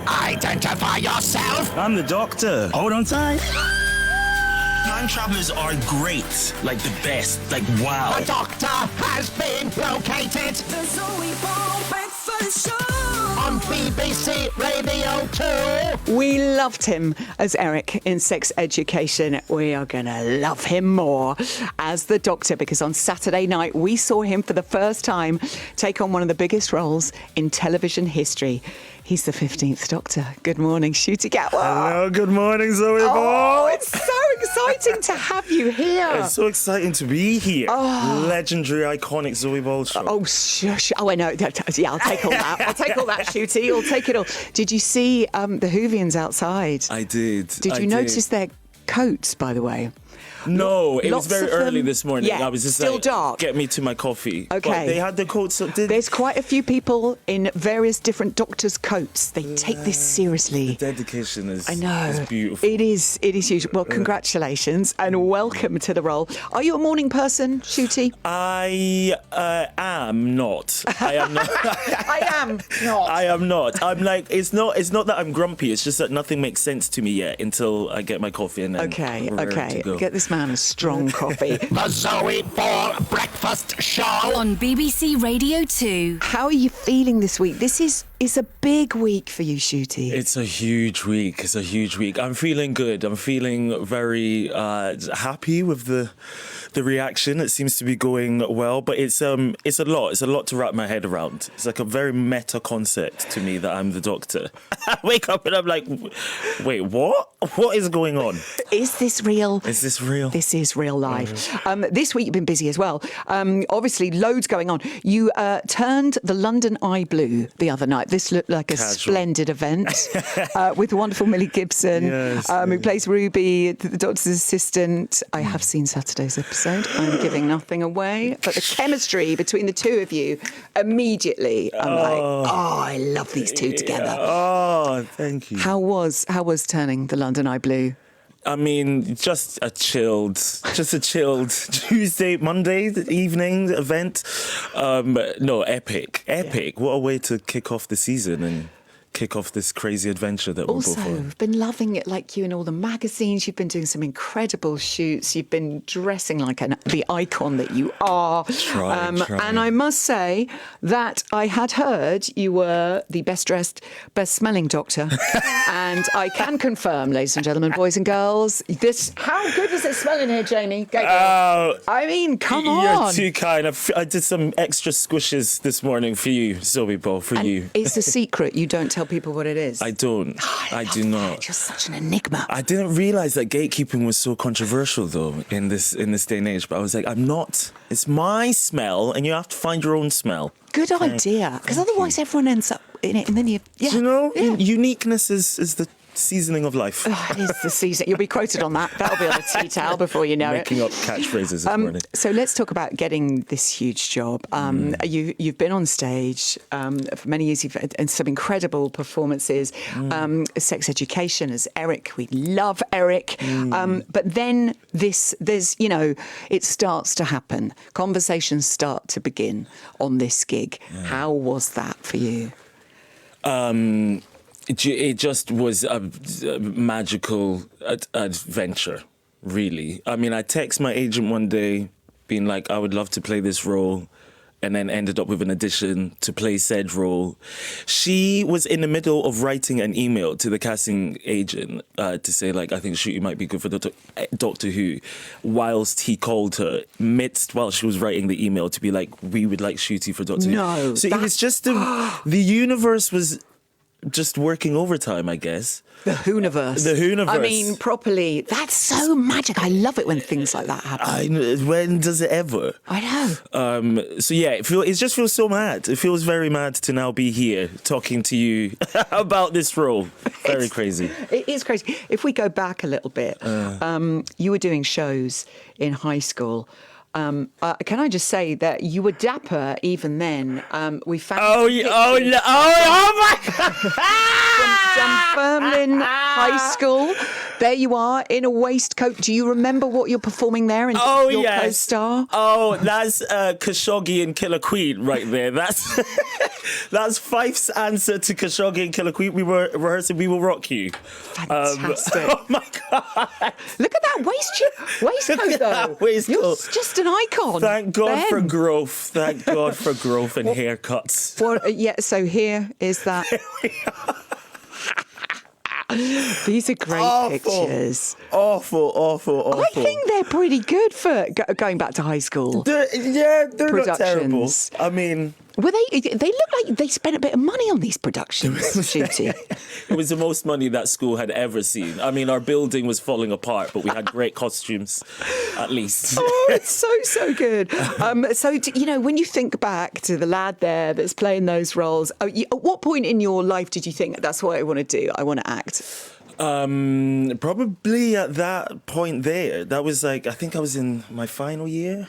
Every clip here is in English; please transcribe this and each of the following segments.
Identify yourself. I'm the doctor. Hold on tight. Time travelers are great, like the best, like wow. The doctor has been located. The Zoe Ball breakfast show On BBC Radio 2. We loved him as Eric in Sex Education. We are going to love him more as the Doctor, because on Saturday night we saw him for the first time take on one of the biggest roles in television history. He's the 15th Doctor. Good morning, Ncuti Gatwa. Hello, good morning, Zoe Ball. Oh, it's so exciting to have you here. It's so exciting to be here. Legendary, iconic Zoe Ball show. Oh, shush. Oh, I know. Yeah, I'll take all that. I'll take all that, Ncuti. I'll take it all. Did you see the Whovians outside? I did. Did you notice their coats, by the way? No, it was Lots very of them- early this morning. Yeah, I was just still like, dark. get me to my coffee. Okay. But they had the coats. There's quite a few people in various different doctors' coats. They take this seriously. Dedication is, I know. is beautiful. It is huge. Well, congratulations and welcome to the role. Are you a morning person, Ncuti? I am not. I am not. I am not. I am not. I'm like, it's not that I'm grumpy. It's just that nothing makes sense to me yet until I get my coffee and then Okay. we're ready to go. Get this man a strong coffee. The Zoe Ball breakfast show. on BBC Radio 2. How are you feeling this week? This is a big week for you, Ncuti. It's a huge week. It's a huge week. I'm feeling good. I'm feeling very happy with the reaction. It seems to be going well, but it's a lot. It's a lot to wrap my head around. It's like a very meta concept to me that I'm the Doctor. I wake up and I'm like, wait, what? What is going on? Is this real? Is this real? This is real life. This week you've been busy as well. Obviously, loads going on. You turned the London Eye blue the other night. This looked like a splendid event with the wonderful Millie Gibson, who plays Ruby, the Doctor's assistant. I have seen Saturday's episode. I'm giving nothing away. But the chemistry between the two of you, immediately, I'm like, I love these two together. Oh, thank you. How was turning the London Eye blue? I mean, just a chilled Tuesday, Monday evening event. No, epic. Yeah. What a way to kick off the season and kick off this crazy adventure that we're both Also, on. I've been loving it, like you in all the magazines. You've been doing some incredible shoots. You've been dressing like the icon that you are. Trying. And I must say that I had heard you were the best dressed, best smelling Doctor. And I can confirm, ladies and gentlemen, boys and girls, how good does it smell in here, Jamie? I mean, come on. You're too kind. I did some extra squishes this morning for you, Zoe Ball, for you. It's a secret. You don't tell people what it is. I don't. I do not. You're such an enigma. I didn't realise that gatekeeping was so controversial, though, in this day and age. But I was like, I'm not. It's my smell, and you have to find your own smell. Good idea, because otherwise everyone ends up in it, and then you. Yeah, Do you know, yeah. Uniqueness is the seasoning of life. It is the season. You'll be quoted on that. That'll be on a tea towel before you know Making it. up catchphrases this morning. So let's talk about getting this huge job. You've been on stage for many years, and some incredible performances. Sex Education as Eric. We love Eric. But then it starts to happen. Conversations start to begin on this gig. How was that for you? It just was a magical adventure, really. I mean, I text my agent one day being like, I would love to play this role, and then ended up with an audition to play said role. She was in the middle of writing an email to the casting agent to say, like, I think Ncuti might be good for Doctor Who, whilst he called her while she was writing the email to be like, we would like Ncuti for Doctor Who. So it was just the universe was just working overtime, I guess. The Whoniverse. The Whoniverse. I mean, properly. That's so magic. I love it when things like that happen. When does it ever? I know. So yeah, it just feels so mad. It feels very mad to now be here talking to you about this role. Very crazy. It is crazy. If we go back a little bit, you were doing shows in high school. Can I just say that you were dapper even then? We found my God! from Dunfermline High School. There you are in a waistcoat. Do you remember what you're performing there? And Oh, your yes. co-star? Oh, that's Khashoggi and Killer Queen right there. That's that's Fife's answer to Khashoggi and Killer Queen. We were rehearsing We Will Rock You. Fantastic. Oh, my God. Look at that waistcoat, Look at though. that waistcoat. You're just an icon. Thank God Ben. for growth. Thank God for growth and haircuts. Well, yeah, so here is that. These are great pictures. Awful. I think they're pretty good for going back to high school. They're not terrible. Productions. I mean... Well, they look like they spent a bit of money on these productions, Ncuti. It was the most money that school had ever seen. I mean, our building was falling apart, but we had great costumes, at least. Oh, it's so good. When you think back to the lad there that's playing those roles, at what point in your life did you think, that's what I want to do, I want to act? Probably at that point there. That was I think I was in my final year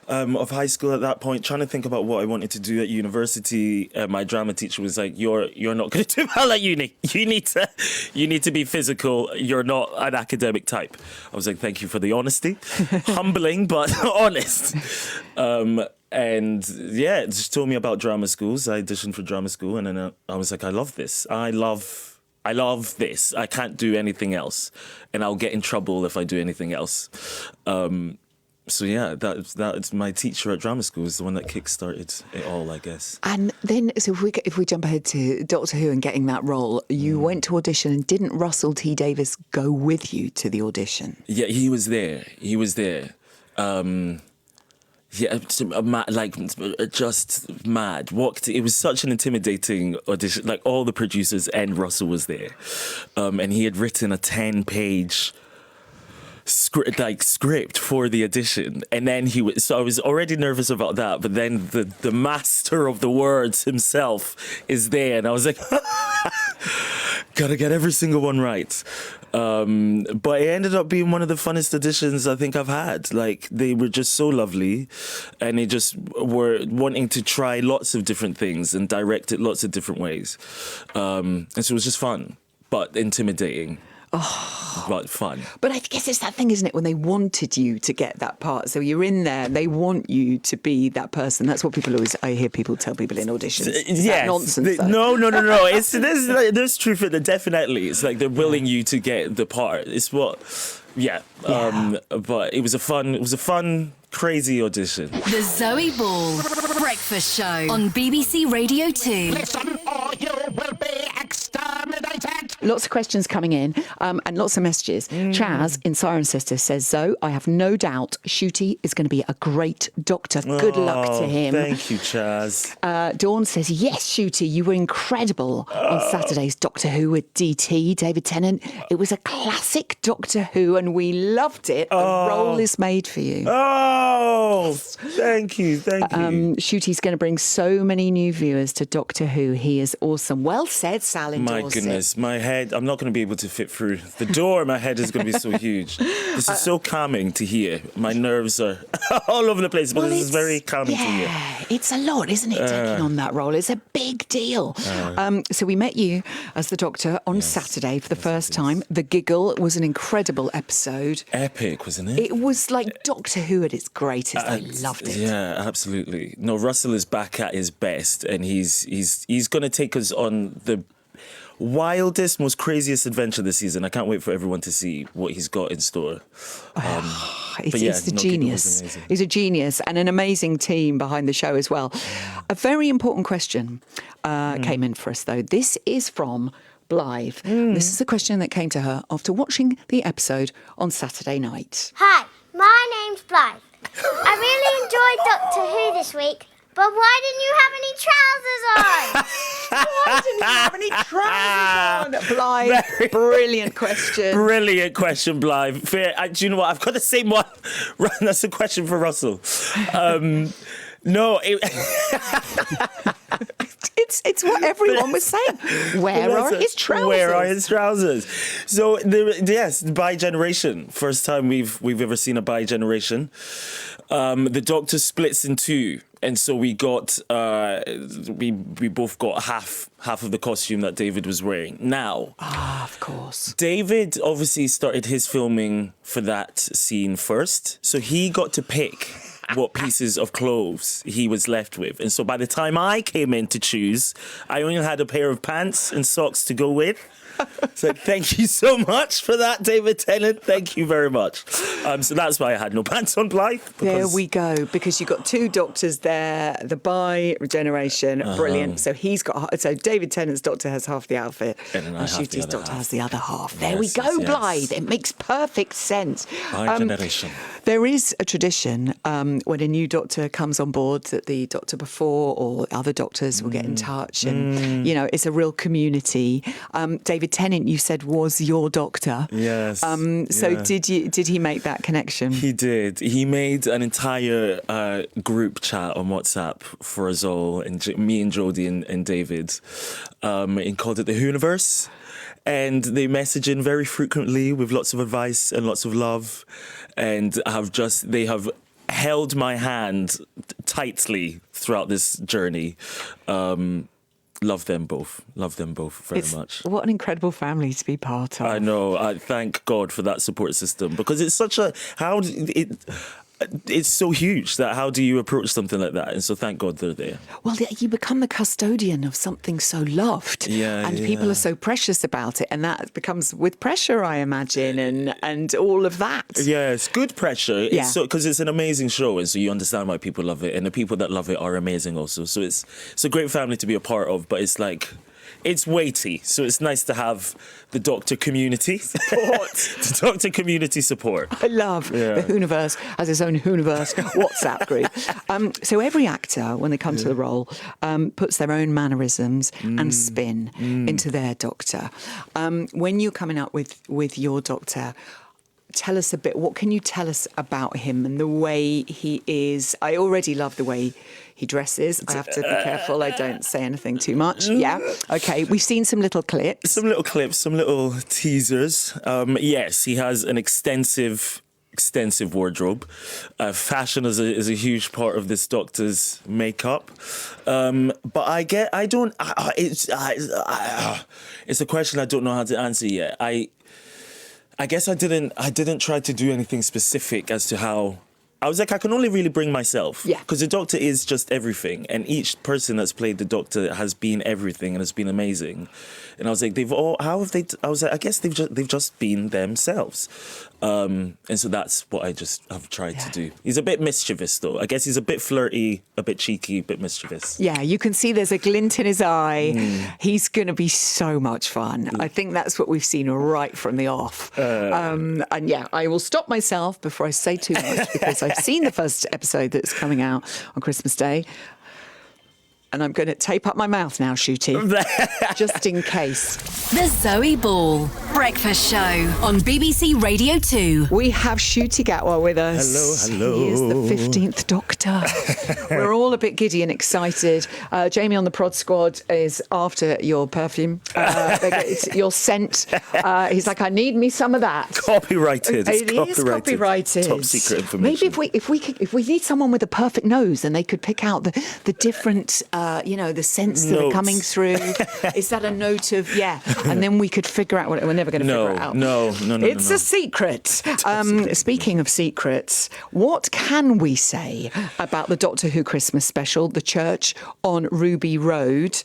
of high school at that point, trying to think about what I wanted to do at university. My drama teacher was like, "You're not going to do well at uni. You need to be physical. You're not an academic type." I was like, "Thank you for the honesty, humbling but honest." And yeah, it just told me about drama schools. I auditioned for drama school, and then I was like, "I love this. I love this. I can't do anything else, and I'll get in trouble if I do anything else." So yeah, that's my teacher at drama school is the one that kick-started it all, I guess. And then, so if we jump ahead to Doctor Who and getting that role, you went to audition, and didn't Russell T Davies go with you to the audition? Yeah, he was there. Just mad. It was such an intimidating audition. Like, all the producers and Russell was there, and he had written a 10-page script for the audition, and then so I was already nervous about that, but then the master of the words himself is there, and I was like, gotta get every single one right. But it ended up being one of the funnest auditions I think I've had. Like, they were just so lovely, and they just were wanting to try lots of different things and direct it lots of different ways, and so it was just fun but intimidating. But fun. But I guess it's that thing, isn't it, when they wanted you to get that part. So you're in there, they want you to be that person. That's what I hear people tell people in auditions. Is that nonsense? No. There's truth in it, definitely. It's like they're willing you to get the part. It's what, yeah. But it was a fun, crazy audition. The Zoe Ball Breakfast Show on BBC Radio 2. Listen or you will be exterminated. Lots of questions coming in and lots of messages. Chaz in Siren Sister says, Zoe, I have no doubt Ncuti is going to be a great doctor. Good luck to him. Thank you, Chaz. Dawn says, yes, Ncuti, you were incredible on Saturday's Doctor Who with DT, David Tennant. It was a classic Doctor Who and we loved it. The role is made for you. Oh, thank you. Ncuti's going to bring so many new viewers to Doctor Who. He is awesome. Well said, Sal in My Dorset. goodness, my head, I'm not going to be able to fit through the door. My head is going to be so huge. This is so calming to hear. My nerves are all over the place, but this is very calming to hear. Yeah, it's a lot, isn't it, taking on that role? It's a big deal. So we met you as the Doctor on Saturday for the first time. The Giggle was an incredible episode. Epic, wasn't it? It was like Doctor Who at its greatest. I loved it. Yeah, absolutely. No, Russell is back at his best, and he's going to take us on the wildest, most craziest adventure this season. I can't wait for everyone to see what he's got in store. He's a genius. He's a genius, and an amazing team behind the show as well. A very important question came in for us, though. This is from Blythe. This is a question that came to her after watching the episode on Saturday night. Hi, my name's Blythe. I really enjoyed Doctor Who this week, but why didn't you have any trousers on? Why didn't you have any trousers on? Blythe, brilliant question. Brilliant question, Blythe. Fair. Do you know what? I've got the same one. That's a question for Russell. No, It's what everyone was saying. Where are his trousers? Where are his trousers? So yes, bi-generation. First time we've ever seen a bi-generation. The Doctor splits in two And so we got we both got half of the costume that David was wearing. Now, of course, David obviously started his filming for that scene first, so he got to pick what pieces of clothes he was left with. And so by the time I came in to choose, I only had a pair of pants and socks to go with. So thank you so much for that, David Tennant. Thank you very much. So that's why I had no pants on, Blythe. There we go. Because you've got two doctors there. The bi-regeneration, brilliant. So David Tennant's doctor has half the outfit, and Ncuti's doctor has the other half. There we go, Blythe. It makes perfect sense. Bi-generation. There is a tradition when a new doctor comes on board that the doctor before or other doctors will get in touch, and it's a real community. David Tennant, you said, was your doctor. Yes. So did he make that connection? He did. He made an entire group chat on WhatsApp for us all, and me and Jodie and David. He called it the Hooniverse. And they message in very frequently with lots of advice and lots of love, and they have held my hand tightly throughout this journey. Love them both very much. What an incredible family to be part of. I know. I thank God for that support system, because it's it's so huge that how do you approach something like that? And so thank God they're there. Well, you become the custodian of something so loved, and people are so precious about it, and that becomes with pressure, I imagine, and all of that. Yeah, it's good pressure. Yeah. Because it's an amazing show, and so you understand why people love it, and the people that love it are amazing also. So it's a great family to be a part of, but it's like, it's weighty, so it's nice to have the doctor community support. The doctor community support. I love the Hooniverse has its own Hooniverse WhatsApp group. So every actor, when they come to the role, puts their own mannerisms and spin into their doctor. When you're coming up with your doctor, tell us a bit. What can you tell us about him and the way he is? I already love the way he dresses. I have to be careful I don't say anything too much. Yeah. Okay. We've seen some little clips. Some little teasers. Yes, he has an extensive wardrobe. Fashion is a huge part of this doctor's makeup. But it's a question I don't know how to answer yet. I guess I didn't try to do anything specific as to how. I was like, I can only really bring myself. Yeah. Because the Doctor is just everything. And each person that's played the Doctor has been everything and has been amazing. And I was like, I guess they've just been themselves. And so that's what I just have tried to do. He's a bit mischievous, though. I guess he's a bit flirty, a bit cheeky, a bit mischievous. Yeah, you can see there's a glint in his eye. He's going to be so much fun. I think that's what we've seen right from the off. And I will stop myself before I say too much, because I've seen the first episode that's coming out on Christmas Day. And I'm going to tape up my mouth now, Ncuti, just in case. The Zoe Ball Breakfast Show on BBC Radio 2. We have Ncuti Gatwa with us. Hello. He is the 15th Doctor. We're all a bit giddy and excited. Jamie on the Prod Squad is after your perfume, your scent. He's like, I need me some of that. Copyrighted. It is copyrighted. Top secret information. Maybe if we need someone with a perfect nose, then they could pick out the different. The scents that are coming through. Is that a note of, and then we could figure out what, we're never going to figure it out. No. It's a secret. Speaking of secrets, what can we say about the Doctor Who Christmas special, The Church on Ruby Road?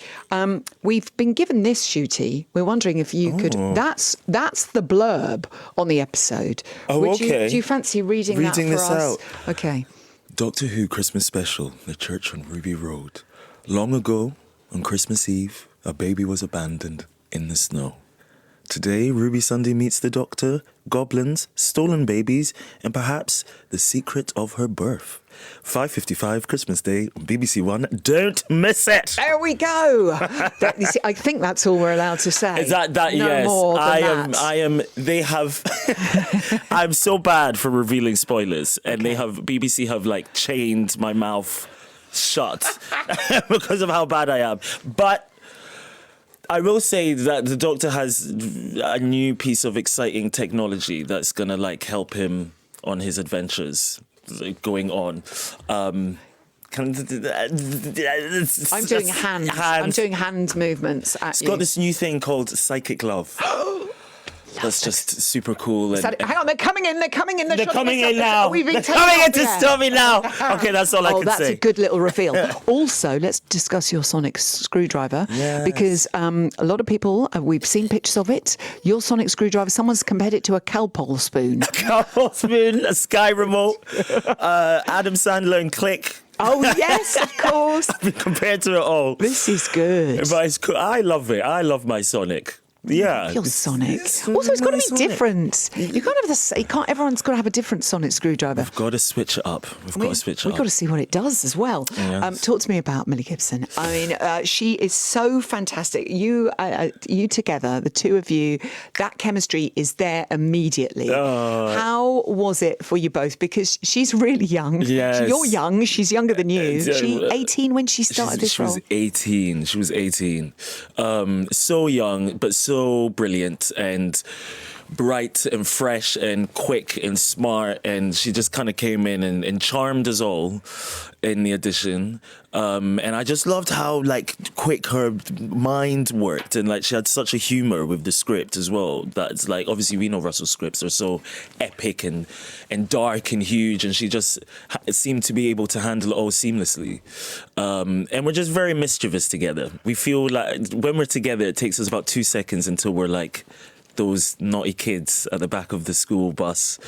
We've been given this, Ncuti. We're wondering if you could, that's the blurb on the episode. Okay. Do you fancy reading that for this us? out. Okay. Doctor Who Christmas special, The Church on Ruby Road. Long ago, on Christmas Eve, a baby was abandoned in the snow. Today, Ruby Sunday meets the Doctor, goblins, stolen babies, and perhaps the secret of her birth. 5:55 Christmas Day on BBC One. Don't miss it! There we go! I think that's all we're allowed to say. Is that no yes. more than that. They have... I'm so bad for revealing spoilers, and BBC have chained my mouth shut because of how bad I am. But I will say that the Doctor has a new piece of exciting technology that's going to help him on his adventures going on. I'm doing hands. I'm doing hand movements at It's you. got this new thing called psychic love. That's just super cool. And, Hang on, they're coming in. They're coming in. they're coming in now. We've been They're taken coming off in to the air. stop me now. Okay, that's all I Oh, can that's say. a good little reveal. Also, let's discuss your sonic screwdriver because a lot of people, we've seen pictures of it. Your sonic screwdriver, someone's compared it to a cowpole spoon. Cowbell spoon, a Sky remote, Adam Sandler and Click. Oh, yes, of course. I've been compared to it all. This is good. But it's cool. I love it. I love my Sonic. Yeah. Your Sonic. Also, it's got to be Sonic. different. You can't have you can't. Everyone's got to have a different sonic screwdriver. We've got to switch it up. We've got to see what it does as well. Yes. Talk to me about Millie Gibson. I mean, she is so fantastic. You together, the two of you, that chemistry is there immediately. How was it for you both? Because she's really young. Yes. You're young. She's younger than you. She 18 when she started this role. She was 18. So young, but so brilliant and bright and fresh and quick and smart, and she just kind of came in and charmed us all in the audition. And I just loved how quick her mind worked, and she had such a humor with the script as well. That's obviously we know Russell's scripts are so epic and dark and huge, and she just seemed to be able to handle it all seamlessly. And we're just very mischievous together. We feel like when we're together, it takes us about 2 seconds until we're like those naughty kids at the back of the school bus.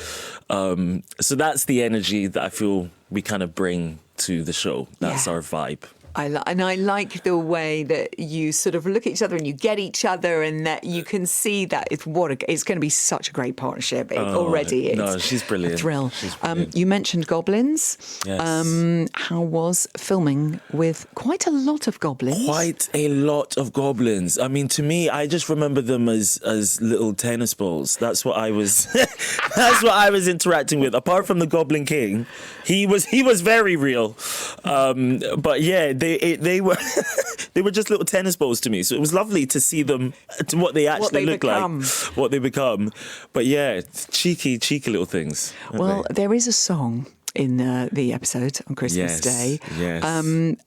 So that's the energy that I feel we kind of bring to the show. That's our vibe. I like the way that you sort of look at each other and you get each other, and that you can see that it's going to be such a great partnership. Already, it's she's brilliant. A thrill. She's brilliant. You mentioned goblins. Yes. How was filming with quite a lot of goblins? Quite a lot of goblins. I mean, to me, I just remember them as little tennis balls. That's what I was. That's what I was interacting with. Apart from the Goblin King, he was very real. But yeah. They were they were just little tennis balls to me, so it was lovely to see them, to what they actually look like, what they become. But yeah, cheeky little things. Well, there is a song in the episode on Christmas Day. Yes.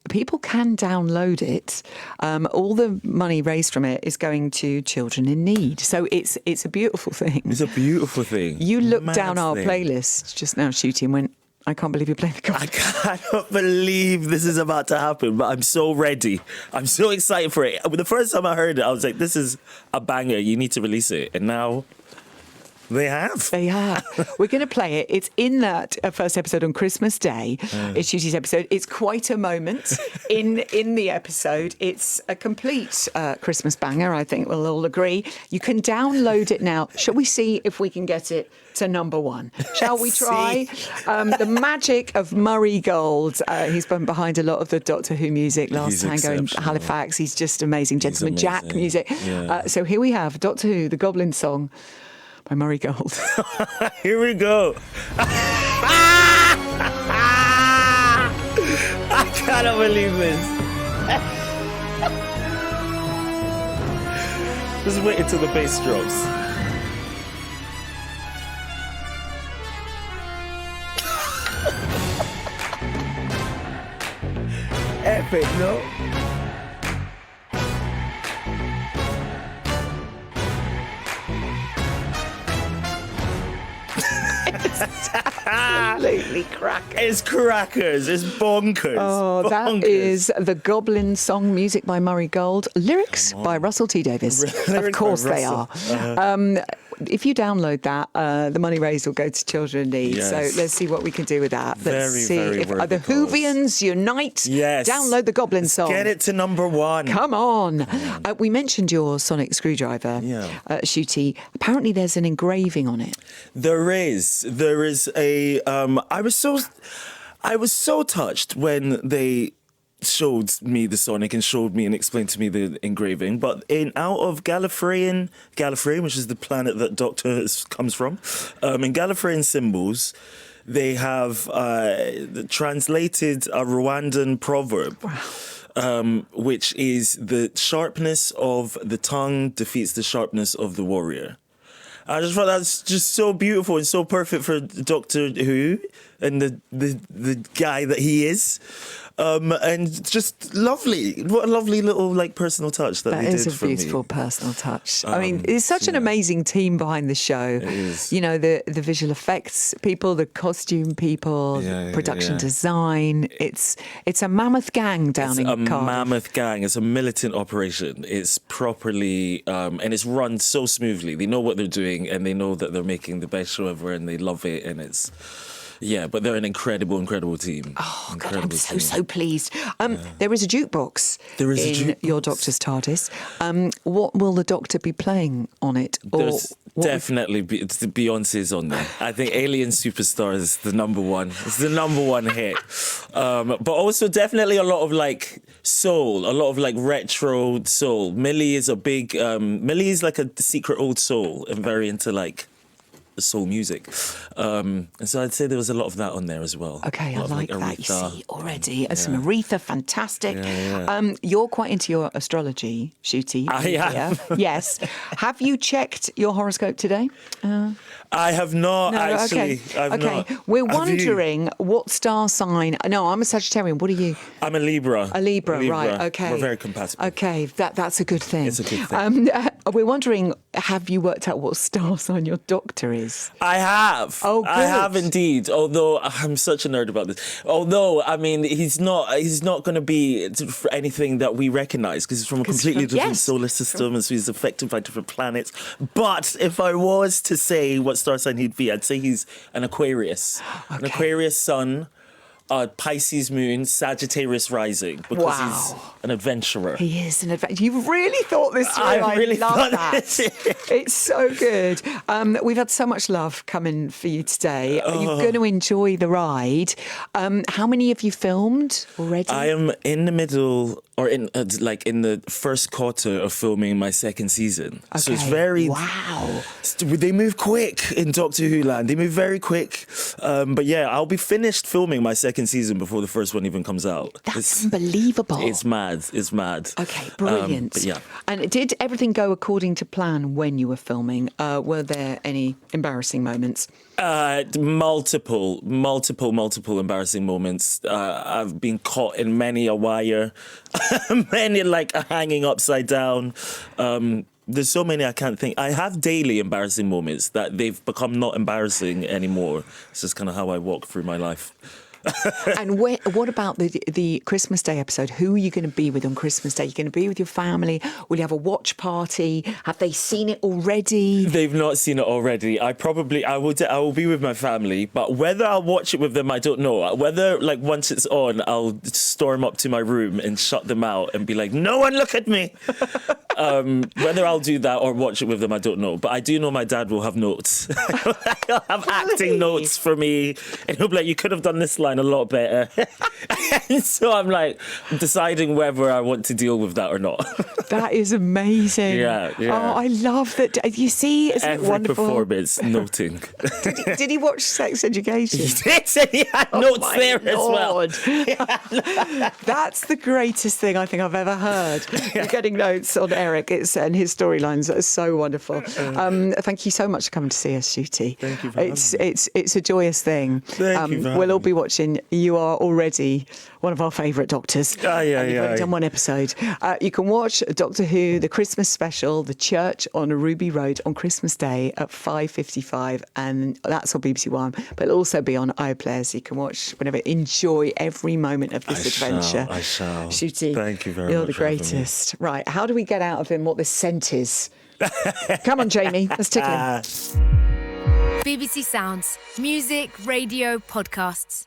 People can download it. All the money raised from it is going to children in need. So it's a beautiful thing. It's a beautiful thing. You looked down our playlist just now, Ncuti, and went, I can't believe you're playing the goblin. I cannot believe this is about to happen, but I'm so ready. I'm so excited for it. The first time I heard it, I was like, this is a banger. You need to release it. And now they have. They have. We're going to play it. It's in that first episode on Christmas Day. It's Ncuti's episode. It's quite a moment in the episode. It's a complete Christmas banger, I think we'll all agree. You can download it now. Shall we see if we can get it to number one? Shall we try? The magic of Murray Gold. He's been behind a lot of the Doctor Who music. Last Tango in Halifax. He's just amazing. Gentleman Jack music. Yeah. So here we have Doctor Who, the Goblin song by Murray Gold. Here we go. I cannot believe this. Just wait until the bass drops. Epic, no? Absolutely crackers. It's crackers. It's bonkers. Oh, bonkers. that is the Goblin song, music by Murray Gold, lyrics by Russell T Davies. Of course they are. If you download that, the money raised will go to children in need. Yes. So let's see what we can do with that. Let's Very, see very if worthy the Whovians unite. Yes. Download the Goblin song. Get it to number one. Come on. We mentioned your sonic screwdriver, Ncuti. Apparently there's an engraving on it. There is a. I was so touched when they showed me the Sonic and showed me and explained to me the engraving. But out of Gallifreyan, which is the planet that Doctor comes from, in Gallifreyan symbols, they have translated a Rwandan proverb. Wow. Which is the sharpness of the tongue defeats the sharpness of the warrior. I just thought that's just so beautiful and so perfect for Doctor Who and the guy that he is. and just lovely. What a lovely little like personal touch that That they is did a for me. beautiful personal touch. I mean, it's such an amazing team behind the show. It is. You know, the visual effects people, the costume people, the production design. It's a mammoth gang down in Cardiff. Mammoth gang. It's a militant operation. It's properly, and it's run so smoothly. They know what they're doing, and they know that they're making the best show ever, and they love it, and it's... Yeah, but they're an incredible team. Oh, God, I'm so pleased. There is a jukebox in your Doctor's TARDIS. What will the Doctor be playing on it? There's definitely Beyonce's on there. I think Alien Superstar is the number one. It's the number one hit. But also definitely a lot of like soul, a lot of like retro soul. Millie is Millie is like a secret old soul and very into like soul music. And so I'd say there was a lot of that on there as well. Okay, I like that. You see already. Some Aretha, fantastic. Yeah. You're quite into your astrology, Ncuti. I am. Yes. Have you checked your horoscope today? I have not, actually. Okay. I've not. We're Have you? wondering what star sign... No, I'm a Sagittarian. What are you? I'm a Libra. A Libra, right, okay. We're very compatible. Okay, that's a good thing. It's a good thing. We're wondering, have you worked out what star sign your Doctor is? I have. Oh, good. I have indeed. Although I'm such a nerd about this. Although, I mean, he's not going to be for anything that we recognise because he's from a completely different solar system and so he's affected by different planets. But if I was to say what star sign he'd be, I'd say he's an Aquarius. Okay. An Aquarius sun, Pisces moon, Sagittarius rising because he's an adventurer. He is an adventurer. You've really thought this through. I really love thought that. It's so good. We've had so much love coming for you today. You're going to enjoy the ride. How many have you filmed already? I am in the middle, or in in the first quarter of filming my second season. Okay. So it's very... Wow. They move quick in Doctor Who land. They move very quick. But yeah, I'll be finished filming my second season before the first one even comes out. That's unbelievable. It's mad. It's mad. Okay, brilliant. But yeah. And did everything go according to plan when you were filming? Were there any embarrassing moments? Multiple embarrassing moments. I've been caught in many a wire, many like hanging upside down. There's so many I can't think. I have daily embarrassing moments that they've become not embarrassing anymore. It's just kind of how I walk through my life. And what about the Christmas Day episode? Who are you going to be with on Christmas Day? You're going to be with your family? Will you have a watch party? Have they seen it already? They've not seen it already. I will be with my family, but whether I'll watch it with them, I don't know. Whether like once it's on, I'll storm up to my room and shut them out and be like, "No one look at me." Whether I'll do that or watch it with them, I don't know. But I do know my dad will have notes. He'll have acting notes for me, and he'll be like, "You could have done this line a lot better." And so I'm like deciding whether I want to deal with that or not. That is amazing. Yeah. Oh, I love that. You see, isn't it wonderful? Every performance, noting. Did he watch Sex Education? He did, and he had notes there Lord. as well. That's the greatest thing I think I've ever heard. You're getting notes on Eric, and his storylines are so wonderful. Thank you so much for coming to see us, Ncuti. Thank you for having me. It's a joyous thing. Thank you for we'll all having be watching. You are already one of our favourite Doctors. You've only done one episode. You can watch Doctor Who, the Christmas special, The Church on Ruby Road on Christmas Day at 5:55, and that's on BBC One. But it'll also be on iPlayer, so you can watch whenever. Enjoy every moment of this adventure. I shall. Ncuti, thank you very much. You're the greatest. Right, how do we get out of him what this scent is? Come on, Jamie, let's tickle him. BBC Sounds. Music, radio, podcasts.